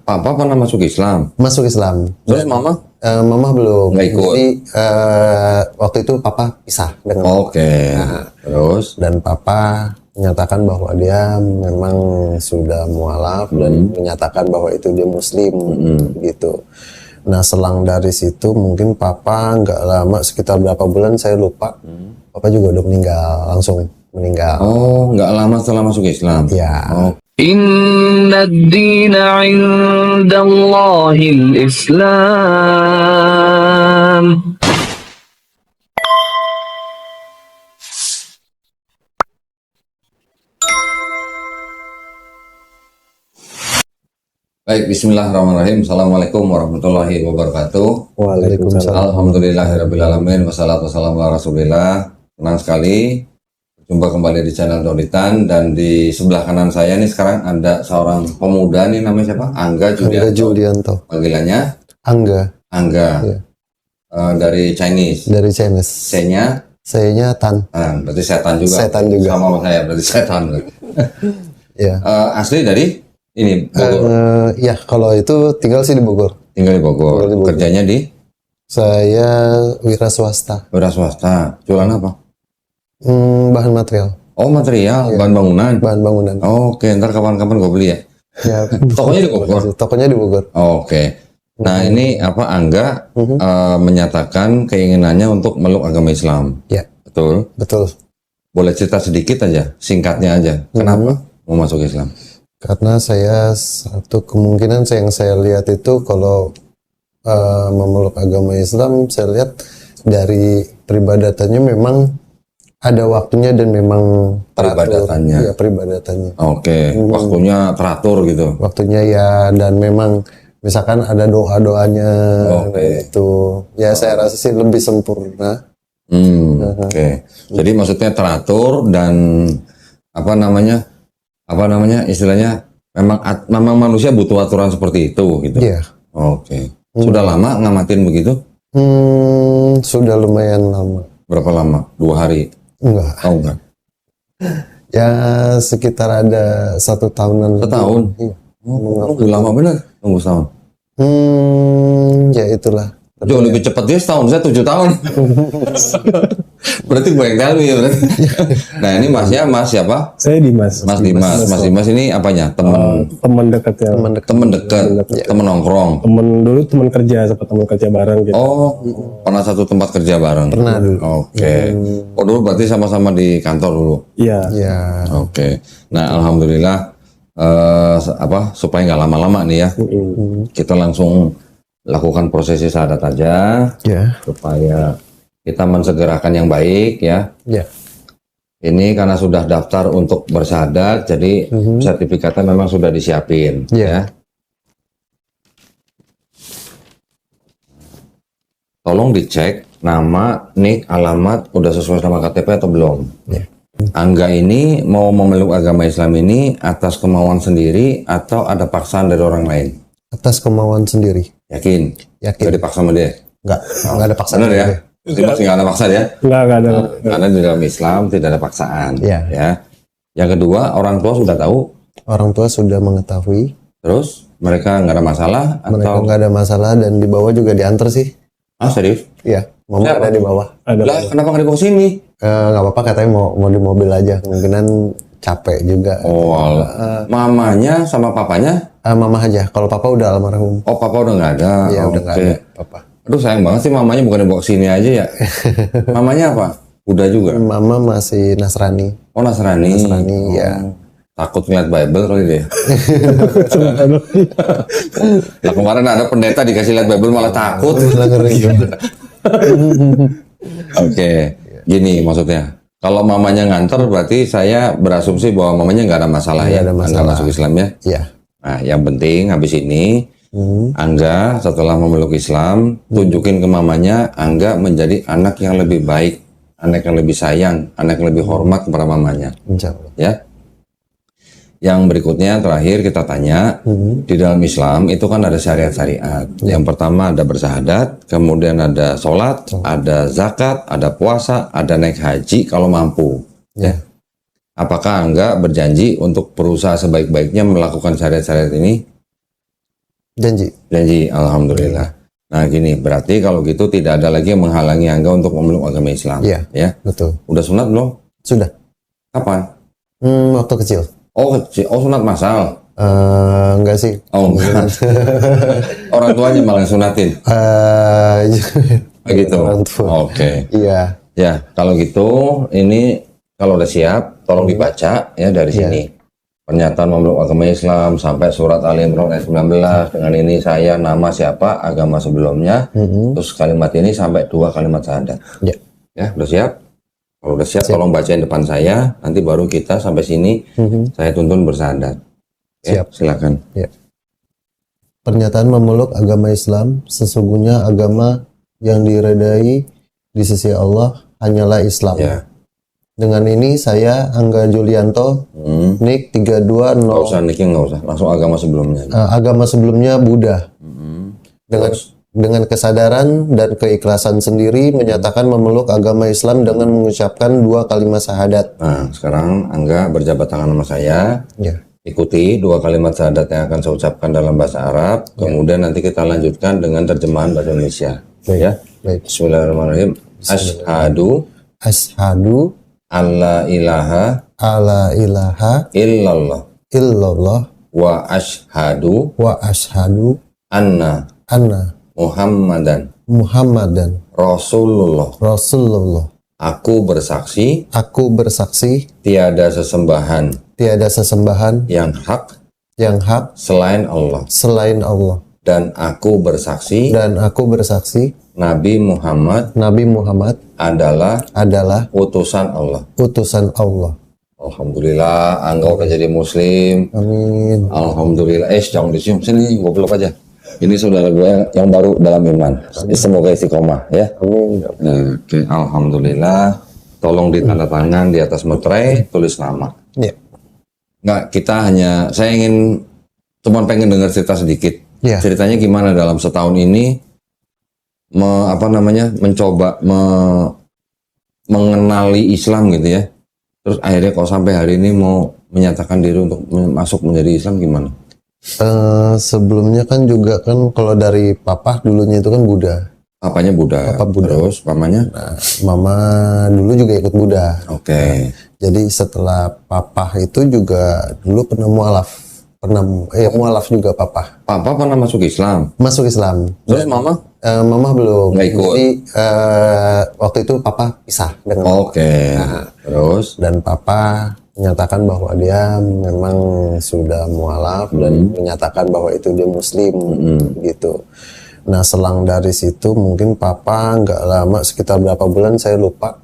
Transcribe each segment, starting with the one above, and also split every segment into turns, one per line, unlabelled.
Papa pernah masuk Islam.
Masuk Islam.
Terus mama?
Mama belum.
Nggak ikut.
Jadi waktu itu papa pisah dengan mama.
Oke. Terus?
Dan papa menyatakan bahwa dia memang sudah mualaf dan menyatakan bahwa itu dia muslim gitu. Nah selang dari situ mungkin papa nggak lama, sekitar berapa bulan saya lupa, papa juga udah meninggal, langsung meninggal.
Oh, nggak lama setelah masuk Islam.
Ya.
Oh.
Inna ad-dina 'indallahil Islam.
Baik, bismillahirrahmanirrahim. Assalamualaikum warahmatullahi wabarakatuh.
Waalaikumsalam.
Alhamdulillahirrabbilalamin. Wassalatu wassalamu ala rasulillah. Senang sekali jumpa kembali di channel Doditan, dan di sebelah kanan saya nih sekarang ada seorang pemuda nih, namanya siapa? Angga
Julianto.
Panggilannya
Angga.
Iya. Dari Chinese.
Dari Chinese.
C-nya?
Saya Tan.
Berarti setan juga.
Setan juga.
Sama saya, berarti setan.
Ya.
Asli dari ini Bogor.
Ya, kalau itu tinggal sih di Bogor.
Tinggal di Bogor. Kerjanya di?
Saya wira swasta.
Wira swasta. Jualan apa?
Bahan material.
Oh, material,
Ya.
bahan bangunan.
Bahan bangunan.
Oke, ntar kapan-kapan gue beli ya.
Ya.
Tokonya di Bogor.
Tokonya di Bogor.
Oke. Nah, ini Angga menyatakan keinginannya untuk meluk agama Islam.
Ya.
Betul?
Betul.
Boleh cerita sedikit aja, singkatnya aja. Kenapa mau masuk Islam?
Karena satu kemungkinan yang saya lihat itu kalau memeluk agama Islam, saya lihat dari peribadatannya memang ada waktunya dan memang teratur.
Peribadatannya.
Ya, peribadatannya.
Oke, waktunya teratur gitu.
Waktunya ya, dan memang misalkan ada doa-doanya itu. Ya saya rasa sih lebih sempurna.
Oke. Jadi maksudnya teratur dan apa namanya istilahnya memang manusia butuh aturan seperti itu gitu.
Iya.
Oke. Sudah lama ngamatin begitu?
Sudah lumayan lama.
Berapa lama? 2 hari?
Enggak.
Oh, enggak.
Ya sekitar ada 1 tahunan.
Setahun?
Iya.
Nunggu lama bener? Nunggu setahun?
Ya itulah.
Jauh lebih cepat dia setahun, saya 7 tahun. Berarti banyak kali ya berarti. Nah ini masnya Mas siapa?
Saya Dimas.
Mas Dimas. Mas Dimas ini apanya? Teman
dekat ya.
teman dekat, teman nongkrong.
Dulu teman kerja, sempat teman kerja bareng gitu.
Oh, pernah satu tempat kerja bareng?
Pernah dulu.
Oke. Oh dulu berarti sama-sama di kantor dulu?
Iya.
Ya.
Oke. Nah alhamdulillah supaya nggak lama-lama nih ya, kita langsung lakukan prosesi syahadat aja, supaya kita mensegerakan yang baik ya.
Ya.
Ini karena sudah daftar untuk bersyahadat, jadi sertifikatnya memang sudah disiapin ya. Tolong dicek nama, nik, alamat udah sesuai sama KTP atau belum.
Ya.
Angga ini mau memeluk agama Islam ini atas kemauan sendiri atau ada paksaan dari orang lain?
Atas kemauan sendiri.
Yakin?
Yakin.
Gak dipaksa sama dia?
Enggak ada paksaan.
Benar ya? Jadi masih nggak ada paksa ya?
Nggak ada.
Karena di dalam Islam tidak ada paksaan.
Iya.
Ya. Yang kedua, orang tua sudah tahu?
Orang tua sudah mengetahui.
Terus mereka nggak ada masalah?
Mereka
atau?
nggak ada masalah, dan di bawah juga diantar sih.
Ah serius?
Iya. Mama
Siapa?
ada di bawah.
Lah kenapa nggak dibawa sini?
Nggak apa-apa, katanya mau di mobil aja. Kemungkinan capek juga.
Oh, mamanya sama papanya?
Mama aja. Kalau papa udah almarhum.
Oh, papa udah nggak ada.
Iya, udah nggak
Oke.
ada papa.
Aduh sayang banget sih, mamanya bukan dibawa sini aja ya. Mamanya apa? Buddha juga?
Mama masih Nasrani.
Oh Nasrani.
Nasrani, ya.
Takut ngeliat Bible kali dia. Lah kemarin ada pendeta dikasih lihat Bible malah takut. Oke, gini maksudnya. Kalau mamanya nganter berarti saya berasumsi bahwa mamanya nggak ada masalah ya, nggak masuk Islam ya.
Iya.
Nah, yang penting habis ini Angga setelah memeluk Islam, tunjukin ke mamanya Angga menjadi anak yang lebih baik, anak yang lebih sayang, anak yang lebih hormat kepada mamanya.
Insya Allah.
Ya. Yang berikutnya terakhir kita tanya, di dalam Islam itu kan ada syariat-syariat. Yang pertama ada bersyahadat, kemudian ada sholat, ada zakat, ada puasa, ada naik haji kalau mampu. Ya. Apakah Angga berjanji untuk berusaha sebaik-baiknya melakukan syariat-syariat ini?
Janji.
Janji, alhamdulillah. Nah gini, berarti kalau gitu tidak ada lagi yang menghalangi Angga untuk memeluk agama Islam.
Iya.
Ya.
Betul.
Udah sunat belum?
Sudah.
Kapan?
Waktu kecil.
Oh kecil. Oh sunat masal.
Enggak sih.
Oh enggak. Orang tuanya malah yang sunatin. Begitu.
Orang tua.
Oke.
Iya.
Ya, kalau gitu ini kalau udah siap, tolong dibaca ya dari sini. Pernyataan memeluk agama Islam sampai surat Ali Imran ayat 19, dengan ini saya nama siapa, agama sebelumnya, terus kalimat ini sampai 2 kalimat syahadat.
Ya.
Ya, udah siap? Kalau udah siap, tolong bacain depan saya, nanti baru kita sampai sini saya tuntun bersyahadat. Ya,
Siap.
silakan.
Ya. Pernyataan memeluk agama Islam, sesungguhnya agama yang diredai di sisi Allah hanyalah Islam.
Ya.
Dengan ini saya Angga Julianto, NIK 320.
Nggak usah nikah, nggak usah, langsung agama sebelumnya.
Agama sebelumnya Buddha. Dengan kesadaran dan keikhlasan sendiri menyatakan memeluk agama Islam dengan mengucapkan 2 kalimat syahadat.
Nah, sekarang Angga berjabat tangan sama saya.
Ya.
Ikuti 2 kalimat syahadat yang akan saya ucapkan dalam bahasa Arab. Kemudian nanti kita lanjutkan dengan terjemahan bahasa Indonesia.
Baik.
Ya.
Baik.
Bismillahirrahmanirrahim. Asyhadu
Asyhadu
alla ilaha
alla ilaha
illallah
illallah
wa asyhadu
wa asyhadu
anna
anna
Muhammadan
Muhammadan
Rasulullah.
Rasulullah.
Aku bersaksi
Aku bersaksi
tiada sesembahan
tiada sesembahan
yang hak
yang hak
selain Allah,
selain Allah,
dan aku bersaksi
dan aku bersaksi
Nabi Muhammad
Nabi Muhammad
adalah
adalah
utusan Allah.
utusan Allah.
Alhamdulillah, Angga udah jadi muslim.
Amin.
Alhamdulillah. Jangan dicium, sini gue peluk aja. Ini saudara gue yang baru dalam iman. Semoga istiqomah ya.
Amin.
Oke, alhamdulillah. Tolong ditanda tangan di atas materai, tulis nama.
Ya.
Nggak, saya cuma pengen dengar cerita sedikit.
Ya.
Ceritanya gimana dalam setahun ini mencoba mengenali Islam gitu ya. Terus akhirnya kok sampai hari ini mau menyatakan diri untuk masuk menjadi Islam gimana?
Sebelumnya kan juga kan kalau dari papa dulunya itu kan Buddha.
Papanya Buddha.
Papa Buddha.
Terus mamanya?
Nah, mama dulu juga ikut Buddha.
Oke.
Jadi setelah papa itu juga dulu pernah mualaf juga papa.
Papa pernah masuk Islam.
Masuk Islam.
Terus mama?
Mama belum.
Nggak ikut.
Jadi waktu itu papa pisah dengan mama.
Oke. Terus?
Dan papa menyatakan bahwa dia memang sudah mualaf dan menyatakan bahwa itu dia muslim gitu. Nah selang dari situ mungkin papa nggak lama, sekitar berapa bulan saya lupa,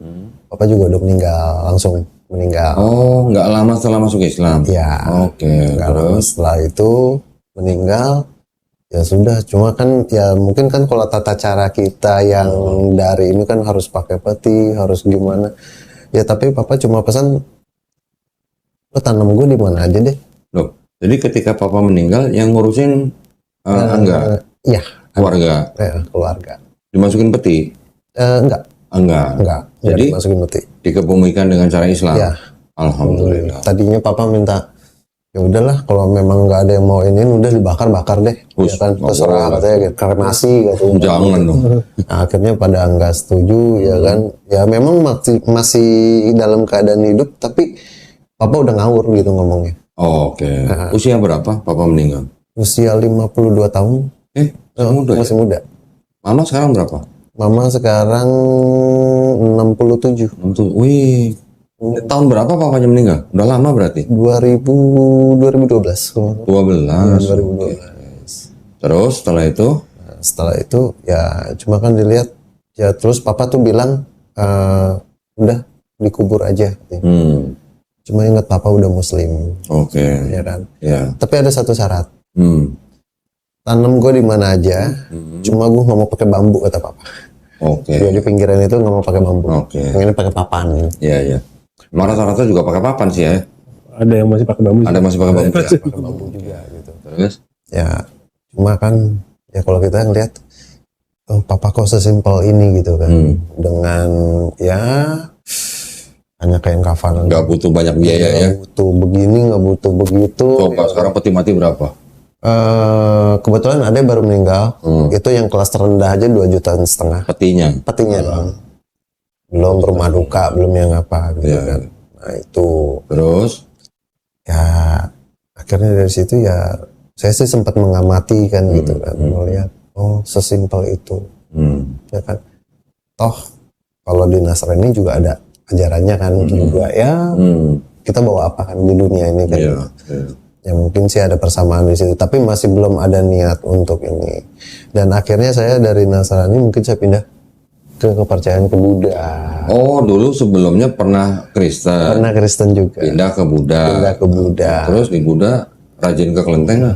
papa juga udah langsung meninggal.
Oh, nggak lama setelah masuk Islam?
Ya.
Oke.
Nggak lama setelah itu meninggal. Ya sudah, cuma kan ya mungkin kan kalau tata cara kita yang dari ini kan harus pakai peti, harus gimana. Ya tapi papa cuma pesan, lo tanam gue di mana aja deh.
Loh, jadi ketika papa meninggal yang ngurusin Angga?
Iya.
Keluarga?
Keluarga.
Dimasukin peti?
Enggak.
Enggak. Jadi
dimasukin peti.
dikebumikan dengan cara Islam?
Ya.
Alhamdulillah.
Tadinya papa minta, ya udahlah kalau memang nggak ada yang mau ini udah dibakar deh. Ya kan terserah katanya kremasi gitu.
Jangan dong.
Nah, akhirnya pada nggak setuju ya kan. Ya memang masih dalam keadaan hidup tapi papa udah ngawur gitu ngomongnya.
Oke. Usia berapa papa meninggal?
Usia 52 tahun.
Muda
Masih muda.
Mama sekarang berapa?
Mama sekarang 67.
Wih. Tahun berapa papanya meninggal? Udah lama berarti?
2012.
2012. Terus setelah itu?
Setelah itu ya cuma kan dilihat ya terus papa tuh bilang udah dikubur aja. Cuma ingat papa udah muslim.
Oke.
Ya kan.
Ya.
Tapi ada satu syarat. Tanam gue di mana aja. Cuma gue nggak mau pakai bambu kata papa.
Oke.
Jadi pinggiran itu nggak mau pakai bambu.
Oke.
Yang ini pakai papan.
Iya iya. Rata-rata juga pakai papan sih ya.
Ada yang masih pakai bambu.
Ada masih pakai bambu.
Pakai bambu juga gitu.
Terus?
Ya cuma kan ya kalau kita ngeliat papa kok sesimpel ini gitu kan. Dengan ya hanya kain kafanan.
Nggak butuh banyak biaya ya.
Nggak butuh begini, nggak butuh begitu.
Coba sekarang peti mati berapa?
Kebetulan ada yang baru meninggal. Itu yang kelas terendah aja 2,5 juta. Petinya dong. Belum rumah duka, belum yang apa gitu kan. Nah itu.
Terus?
Ya akhirnya dari situ ya saya sih sempat mengamati kan gitu kan, melihat sesimpel itu. Ya kan. Toh kalau di Nasrani juga ada ajarannya kan juga ya. Kita bawa apa kan di dunia ini kan. Ya mungkin sih ada persamaan di situ, tapi masih belum ada niat untuk ini. Dan akhirnya saya dari Nasrani mungkin saya pindah ke kepercayaan ke Buddha.
Oh, dulu sebelumnya pernah Kristen.
Pernah Kristen juga.
Pindah ke Buddha.
Pindah ke Buddha.
Terus di Buddha rajin ke kelenteng lah.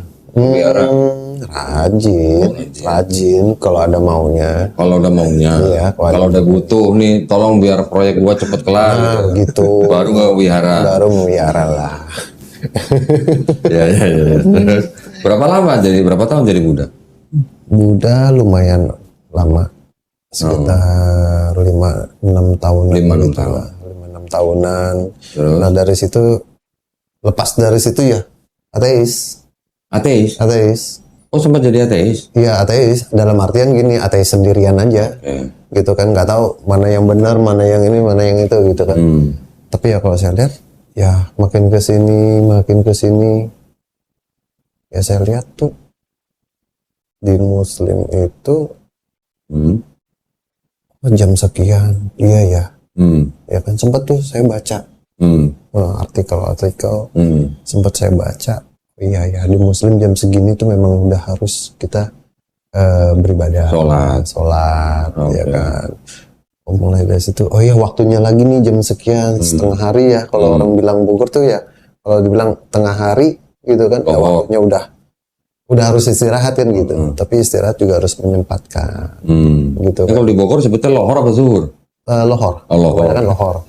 Rajin kalau ada maunya.
Kalau udah maunya.
Iya,
kalau udah butuh nih, tolong biar proyek gua cepet kelar.
Gitu.
Baru nggak wihara.
Baru melihara lah.
Ya. Terus berapa tahun jadi Buddha?
Buddha lumayan lama. Sekitar 5-6 tahunan.
5-6 tahun.
5-6 tahunan.
Terus?
Nah dari situ, lepas dari situ ya ateis.
Oh, sempat jadi ateis?
Iya ateis, dalam artian gini, ateis sendirian aja. Gitu kan, nggak tahu mana yang benar, mana yang ini, mana yang itu gitu kan. Tapi ya kalau saya lihat, ya makin ke sini ya saya lihat tuh di Muslim itu jam sekian, iya ya kan, sempat tuh saya baca artikel sempat saya baca, iya ya di Muslim jam segini tuh memang udah harus kita beribadah, sholat ya kan. Mulai dari situ, oh iya waktunya lagi nih jam sekian, setengah hari ya. Kalau orang bilang Bogor tuh ya, kalau dibilang tengah hari gitu kan, ya waktunya udah harus istirahat kan gitu. Tapi istirahat juga harus menyempatkan, gitu kan.
Kalau di Bogor sebetulnya lohor apa zuhur?
Lohor. Kan lohor.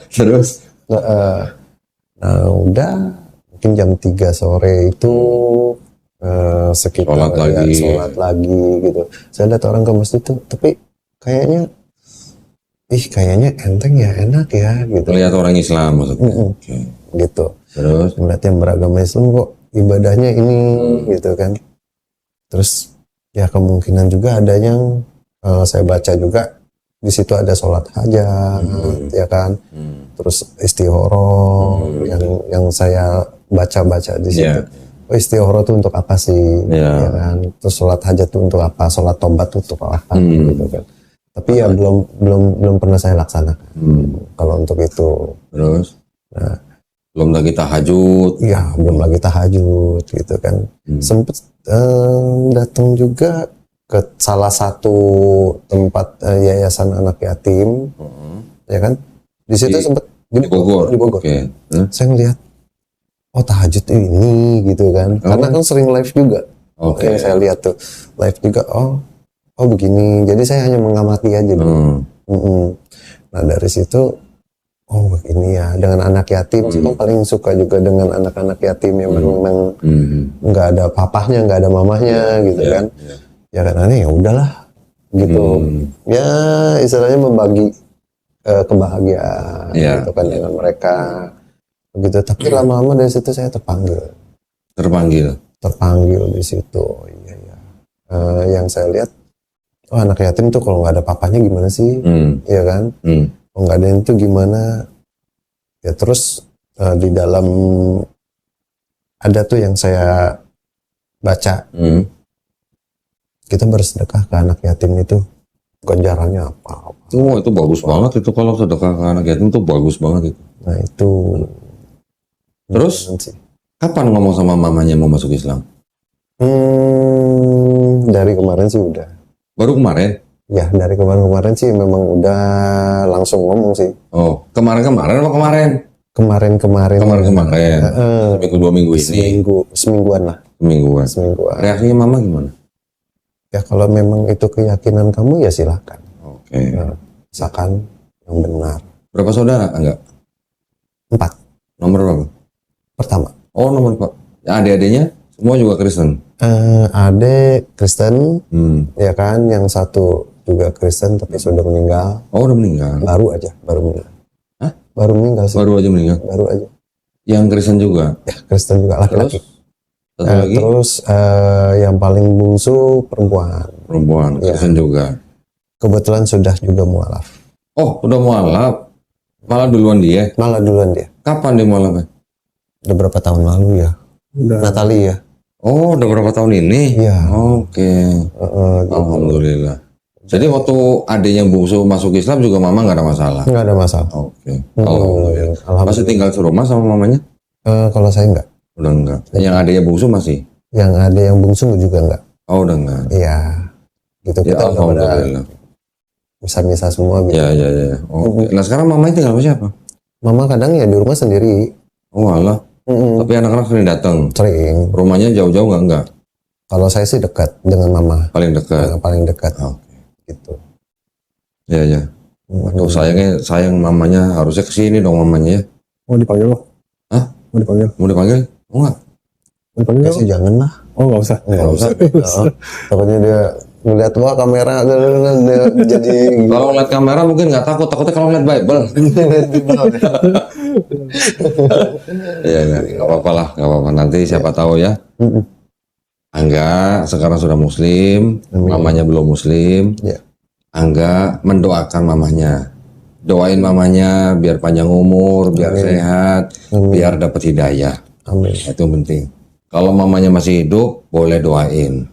Terus?
Nah udah, mungkin jam 3 sore itu sekitar sholat lagi gitu. Saya lihat orang ke masjid tuh, tapi kayaknya enteng ya, enak ya gitu.
Lihat orang Islam maksudnya.
Gitu.
Terus
melihat yang beragama Islam kok ibadahnya ini gitu kan. Terus ya kemungkinan juga ada yang saya baca juga di situ ada sholat hajat ya kan. Terus istihoro yang saya baca di situ. Oh istihoro itu untuk apa sih? Ya kan. Terus sholat hajat itu untuk apa? Sholat tobat itu untuk apa? Gitu kan. Tapi ya belum pernah saya laksanakan kalau untuk itu.
Terus, nah, belum lagi tahajud.
Ya belum lagi tahajud gitu kan. Sempet datang juga ke salah satu tempat yayasan anak yatim, ya kan. Di situ sempet di Bogor.
Okay.
Saya ngeliat, oh tahajud ini gitu kan. Karena kan sering live juga. Yang saya lihat tuh live juga. Oh begini, jadi saya hanya mengamati aja dulu. Nah dari situ, oh begini ya, dengan anak yatim, saya paling suka juga dengan anak-anak yatim yang memang nggak ada papahnya, nggak ada mamahnya gitu kan. Ya kan aneh ya udahlah gitu. Ya istilahnya membagi kebahagiaan gitu kan dengan mereka begitu. Tapi lama-lama dari situ saya terpanggil di situ. Iya. Yang saya lihat, oh anak yatim tuh kalau nggak ada papanya gimana sih, ya kan? Kalau nggak ada itu gimana? Ya terus di dalam ada tuh yang saya baca, kita bersedekah ke anak yatim itu ganjarannya apa?
Oh itu bagus banget itu, kalau sedekah ke anak yatim itu bagus banget itu.
Nah itu.
Terus kapan ngomong sama mamanya mau masuk Islam?
Dari kemarin sih udah.
Baru kemarin?
Ya dari kemarin sih memang udah langsung ngomong sih.
Oh kemarin apa kemarin? Kemarin. Seminggu 2 minggu ini.
Semingguan lah. Semingguan.
Reaksinya mama gimana?
Ya kalau memang itu keyakinan kamu ya silakan.
Oke.
Nah, misalkan yang benar.
Berapa saudara? Enggak.
4.
Nomor berapa?
Pertama.
Oh nomor 4. Ya, adik-adiknya semua juga Kristen?
Adik Kristen, ya kan. Yang satu juga Kristen tapi sudah meninggal.
Oh udah meninggal?
Baru meninggal.
Hah?
Baru meninggal sih.
Baru aja meninggal?
Baru aja.
Yang Kristen juga?
Ya Kristen juga, laki-laki.
Satu lagi
Terus yang paling bungsu perempuan.
perempuan, Kristen juga.
Kebetulan sudah juga mualaf.
Oh, udah mualaf. Malah duluan dia.
Malah duluan dia.
Kapan dia mualaf?
Udah berapa tahun lalu ya?
Udah.
Natali ya.
Oh, udah berapa tahun ini?
Iya.
Oke. Alhamdulillah. Jadi waktu adiknya bungsu masuk Islam juga mama nggak ada masalah.
Nggak ada masalah.
Oke. Alhamdulillah.
Alhamdulillah.
Masih tinggal serumah sama mamanya?
Kalau saya enggak.
Udah enggak. Yang adiknya bungsu masih?
Yang ada yang bungsu juga enggak.
Oh, udah enggak.
Iya. Gitu
Ya,
kita udah pada
alhamdulillah.
misah-misah semua.
Ya, ya, ya. Oke. Nah, sekarang mamanya tinggal sama siapa?
Mama kadang ya di rumah sendiri.
Oh, alah. Tapi anak-anak sering datang.
Sering.
Rumahnya jauh-jauh enggak?
Kalau saya sih dekat dengan mama.
Paling dekat.
Paling dekat.
Oke.
Gitu.
Ya, ya. Aduh, sayang mamanya, harusnya kesini dong mamanya ya.
Mau dipanggil loh?
Hah?
Mau dipanggil?
Mau dipanggil? Oh, enggak.
Mau dipanggil?
Ya sih jangan lah.
Oh nggak usah.
Nggak usah. Takutnya dia ngeliat wah kamera dia jadi
Kalau ngeliat kamera mungkin nggak takut, takutnya kalau ngeliat Bible. Iya, nggak apa-apa lah, nggak apa-apa. Nanti siapa tahu ya. Angga sekarang sudah Muslim, mamanya belum Muslim.
Ya.
Angga mendoakan mamanya, doain mamanya biar panjang umur, biar sehat, biar dapat hidayah.
Amin.
Itu yang penting. Kalau mamanya masih hidup, boleh doain.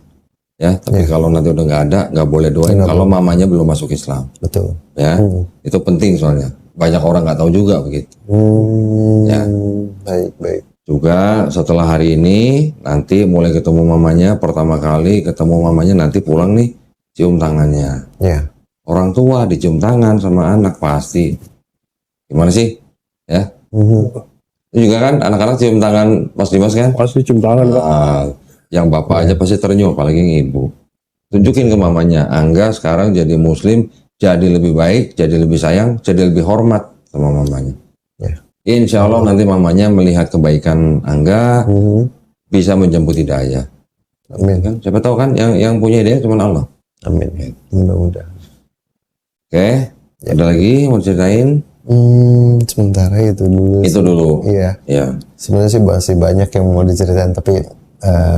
Ya, tapi kalau nanti udah nggak ada, nggak boleh doain. Kalau mamanya belum masuk Islam,
Betul.
ya, itu penting soalnya. Banyak orang nggak tahu juga begitu. Ya.
Baik.
Juga setelah hari ini, nanti mulai ketemu mamanya, pertama kali ketemu mamanya nanti pulang nih, cium tangannya.
Ya.
Orang tua dicium tangan sama anak pasti. Gimana sih? Ya. Itu juga kan anak-anak cium tangan Mas Dimas kan?
Pasti cium tangan Pak.
Yang bapak aja pasti ternyuh, apalagi yang ibu. Tunjukin ke mamanya, Angga sekarang jadi Muslim, jadi lebih baik, jadi lebih sayang, jadi lebih hormat sama mamanya.
Ya.
Insya Allah nanti mamanya melihat kebaikan Angga, bisa menjemput hidayah.
Amin.
Kan? Siapa tahu kan yang punya hidayah cuma Allah.
Amin. Mudah-mudahan.
Oke, ada lagi mau ceritain?
Sementara itu dulu.
Itu dulu.
Iya.
Ya.
Sebenarnya sih masih banyak yang mau diceritain tapi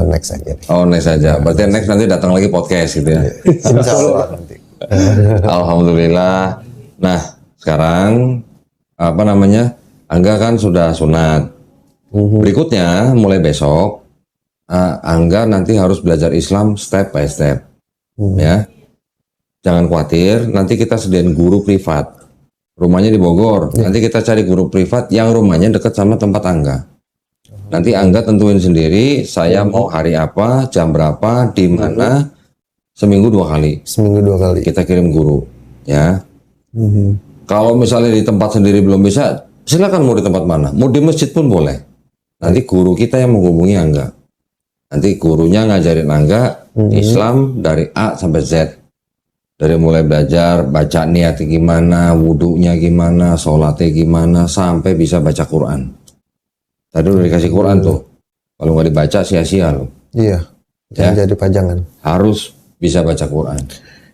next aja deh.
Oh, next aja. Berarti next nanti datang lagi podcast gitu ya.
Insya Allah nanti.
Alhamdulillah. Nah, sekarang apa namanya? Angga kan sudah sunat. Berikutnya mulai besok Angga nanti harus belajar Islam step by step. Ya. Jangan khawatir, nanti kita sediain guru privat. Rumahnya di Bogor. Nanti kita cari guru privat yang rumahnya dekat sama tempat Angga. Nanti Angga tentuin sendiri, saya mau hari apa, jam berapa, di mana, seminggu 2 kali.
Seminggu 2 kali.
Kita kirim guru, ya. Kalau misalnya di tempat sendiri belum bisa, silakan mau di tempat mana. Mau di masjid pun boleh. Nanti guru kita yang menghubungi Angga. Nanti gurunya ngajarin Angga Islam dari A sampai Z. Dari mulai belajar, baca niatnya gimana, wudhunya gimana, sholatnya gimana, sampai bisa baca Quran. Tadi udah dikasih Quran tuh. Kalau nggak dibaca sia-sia loh.
Iya. Jangan jadi pajangan.
Harus bisa baca Quran.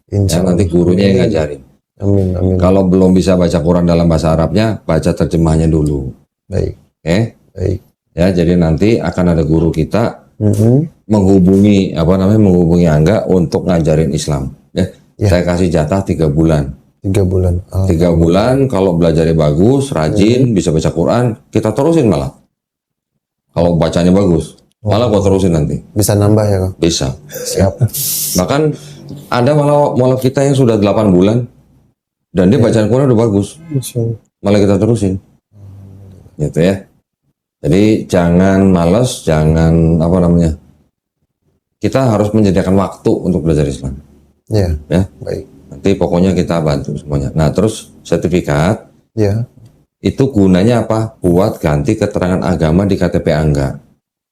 Insya
Ya, nanti gurunya yang ngajarin.
Amin.
Kalau belum bisa baca Quran dalam bahasa Arabnya, baca terjemahnya dulu.
Baik.
Oke?
Baik.
Ya, jadi nanti akan ada guru kita menghubungi menghubungi Angga untuk ngajarin Islam. Ya. Saya kasih jatah 3 bulan.
3 bulan.
3 bulan kalau belajarnya bagus, rajin, bisa baca Quran, kita terusin malah. Kalau bacanya bagus, malah gua terusin nanti.
Bisa nambah ya Kak?
Bisa.
Siap.
Bahkan ada malah kita yang sudah 8 bulan dan dia bacaan Quran udah bagus. Malah kita terusin. Gitu ya. Jadi jangan malas, jangan kita harus menyediakan waktu untuk belajar Islam.
Iya.
Ya.
Baik.
Nanti pokoknya kita bantu semuanya. Nah, terus sertifikat
Ya.
itu gunanya apa? Buat ganti keterangan agama di KTP Angga.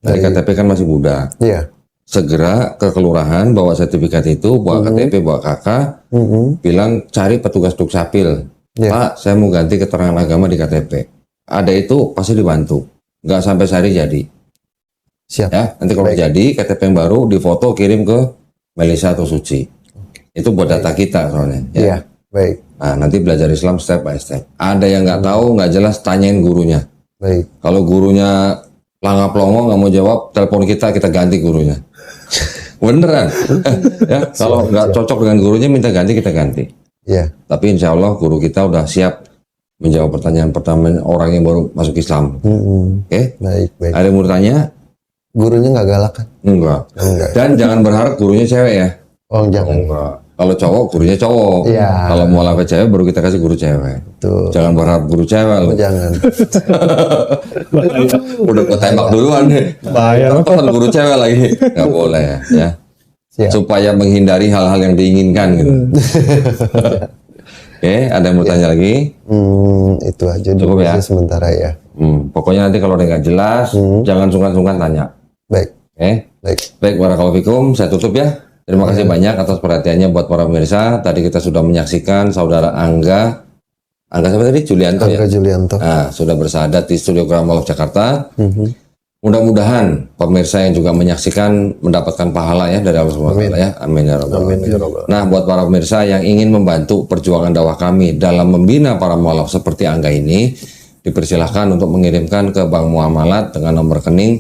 Dari KTP kan masih muda.
Iya.
Segera ke kelurahan bawa sertifikat itu, bawa KTP, bawa KK, bilang cari petugas Dukcapil. Pak, saya mau ganti keterangan agama di KTP. Ada itu pasti dibantu. Nggak sampai sehari jadi.
Siap.
Ya, nanti kalau jadi KTP yang baru difoto kirim ke Melisa atau Suci. Itu buat data kita soalnya. Ya.
Iya. Baik.
Nah, nanti belajar Islam step by step. Ada yang nggak tahu, nggak jelas, tanyain gurunya.
Baik.
Kalau gurunya Pelangga pelongo nggak mau jawab, telepon kita ganti gurunya. Beneran. Ya, kalau nggak cocok dengan gurunya minta ganti, kita ganti.
Iya.
Tapi insya Allah guru kita udah siap menjawab pertanyaan pertama orang yang baru masuk Islam. Oke?
Baik.
Ada yang mau tanya?
Gurunya nggak galak kan?
Enggak. Dan jangan berharap gurunya cewek ya.
Oh jangan.
Enggak. Kalau cowok, gurunya cowok.
Iya.
Kalau mau ke cewek, baru kita kasih guru cewek.
Tuh.
Jangan berharap guru cewek.
Oh,
Loh.
jangan.
Udah gue tembak duluan nih.
Bahaya.
Kan guru cewek lagi. Nggak boleh ya.
Siap.
Supaya menghindari hal-hal yang diinginkan gitu. Oke, ada yang mau tanya lagi?
Itu aja
Cukup
dulu
ya?
sih sementara ya.
Pokoknya nanti kalau udah nggak jelas, jangan sungkan-sungkan tanya.
Baik.
Oke?
Baik.
Baik, barakallahu fikum. Saya tutup ya. Terima kasih banyak atas perhatiannya buat para pemirsa. Tadi kita sudah menyaksikan saudara Angga siapa tadi? Julianto ya?
Angga Julianto.
Nah, sudah bersahadat di Studio Karamah Jakarta. Mudah-mudahan pemirsa yang juga menyaksikan mendapatkan pahala ya dari Allah Subhanahu wa taala ya. Amin ya rabbal alamin. Nah, buat para pemirsa yang ingin membantu perjuangan dakwah kami dalam membina para mualaf seperti Angga ini, dipersilahkan untuk mengirimkan ke Bank Muamalat dengan nomor rekening.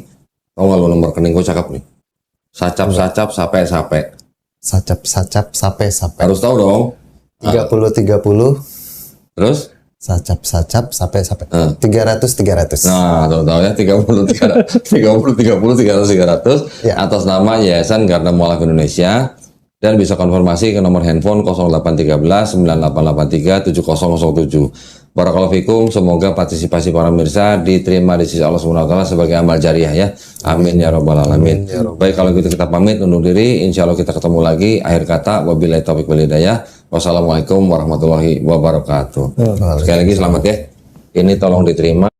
Tahu nggak lo nomor rekening gue cakep nih? Sacap sape.
Sacap sape.
Harus tahu dong.
30.
Terus?
Sacap sape. 300.
Nah, tahu ya 300
Ya.
atas nama Yayasan Garda Mualaf Indonesia, dan bisa konfirmasi ke nomor handphone 0813 9883 7007. Barakallahu fikum, semoga partisipasi para pemirsa diterima di sisi Allah Subhanahu wa taala sebagai amal jariah ya. Amin ya rabbal alamin. Baik, kalau gitu kita pamit undur diri. Insyaallah kita ketemu lagi. Akhir kata, wabillahi taufiq wal hidayah. Wassalamualaikum warahmatullahi wabarakatuh. Sekali lagi selamat ya. Ini tolong diterima.